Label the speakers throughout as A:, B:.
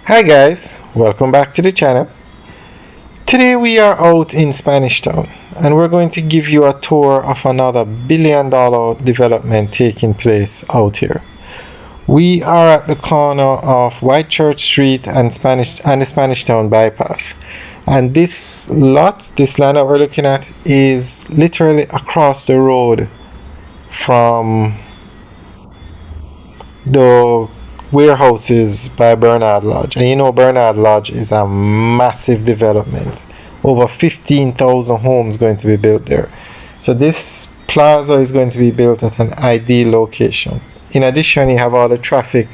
A: Hi guys, welcome back to the channel. Today we are out in Spanish Town and we're going to give you a tour of another billion-dollar development taking place out here. We are at the corner of Whitechurch Street and the Spanish Town bypass. And this land that we're looking at is literally across the road from the warehouses by Bernard Lodge. And you know Bernard Lodge is a massive development. Over 15,000 homes going to be built there. So this plaza is going to be built at an ideal location. In addition, you have all the traffic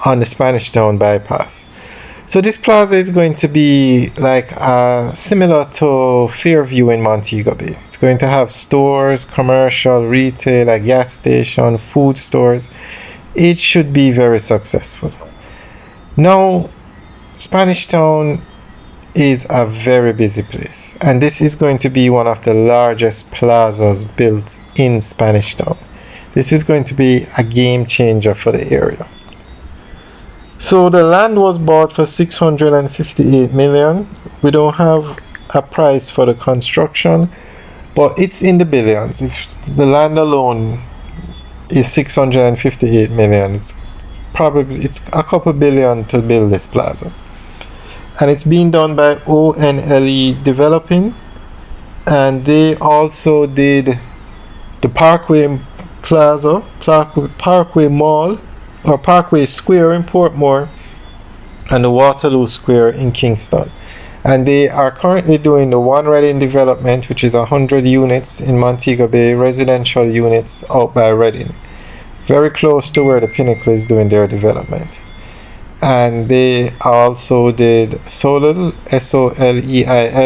A: on the Spanish Town bypass. So this plaza is going to be like similar to Fairview in Montego Bay. It's going to have stores, commercial, retail, a gas station, food stores. It should be very successful. Now, Spanish Town is a very busy place, and this is going to be one of the largest plazas built in Spanish Town. This is going to be a game changer for the area. So the land was bought for 658 million. We don't have a price for the construction, but it's in the billions. If the land alone is 658 million, it's a couple billion to build this plaza. And it's being done by ONLE Developing, and they also did the Parkway Plaza, Parkway Mall, or Parkway Square in Portmore, and the Waterloo Square in Kingston. And they are currently doing the One Reading development, which is 100 units in Montego Bay, residential units out by Reading, very close to where the Pinnacle is doing their development. And they also did Soleil, Soleil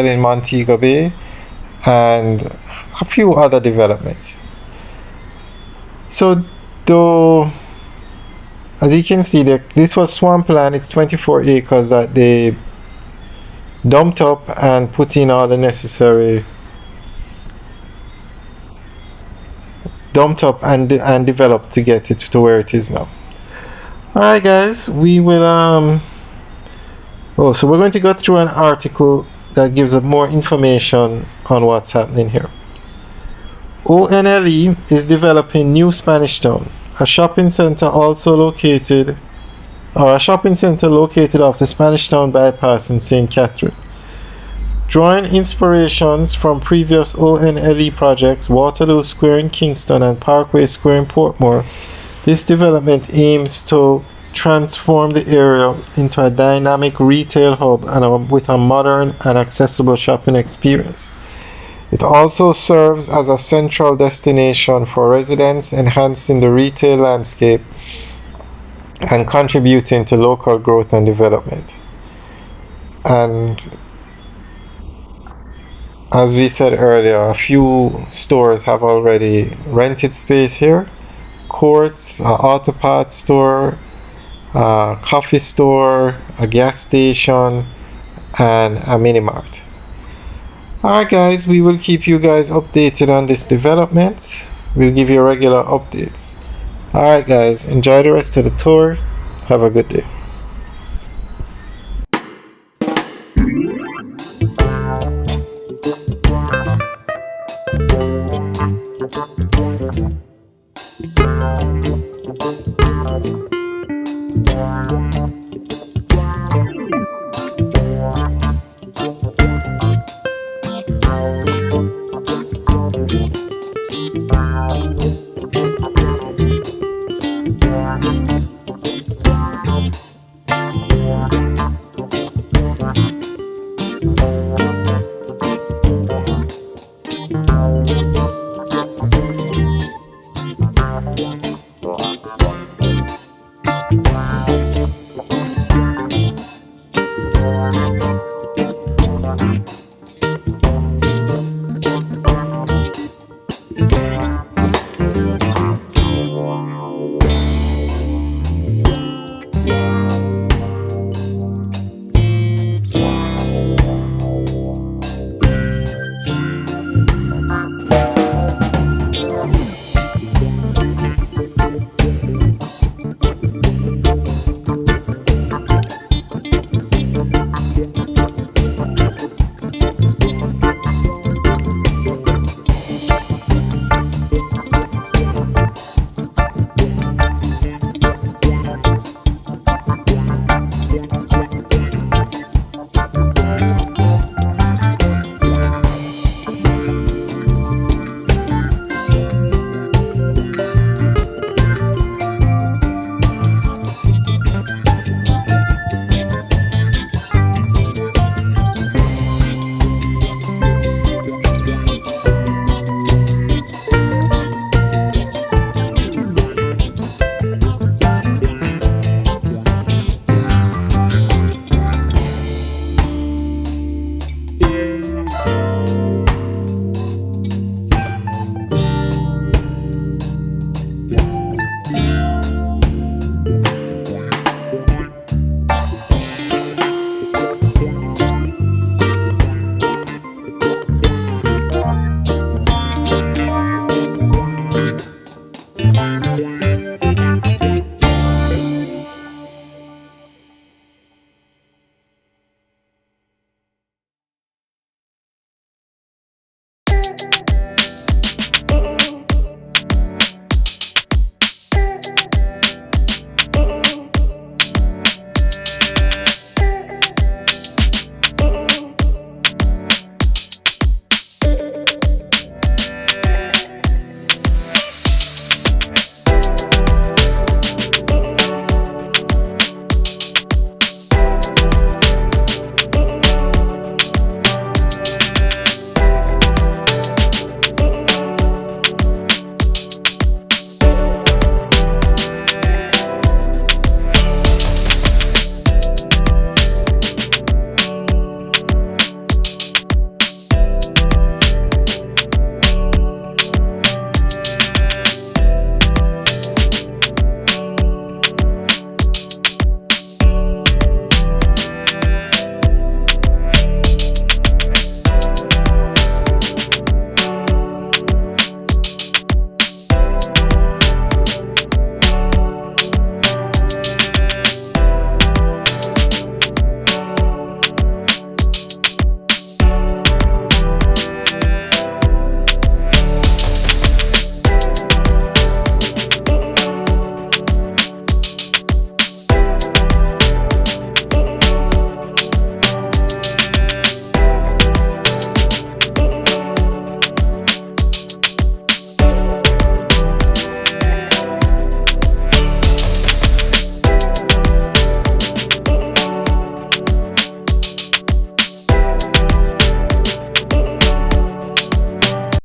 A: in Montego Bay, and a few other developments. So though, as you can see, this was swampland. It's 24 acres that they dumped up and put in all the necessary and developed to get it to where it is now. Alright guys, we will so we're going to go through an article that gives us more information on what's happening here. ONLE is developing New Spanish Town, a shopping center located off the Spanish Town bypass in St. Catherine. Drawing inspirations from previous ONLE projects, Waterloo Square in Kingston and Parkway Square in Portmore, this development aims to transform the area into a dynamic retail hub with a modern and accessible shopping experience. It also serves as a central destination for residents, enhancing the retail landscape and contributing to local growth and development. And as we said earlier, a few stores have already rented space here. Courts, auto parts store, coffee store, a gas station, and a mini mart. Alright guys, we will keep you guys updated on this development. We'll give you regular updates. Alright guys, enjoy the rest of the tour. Have a good day.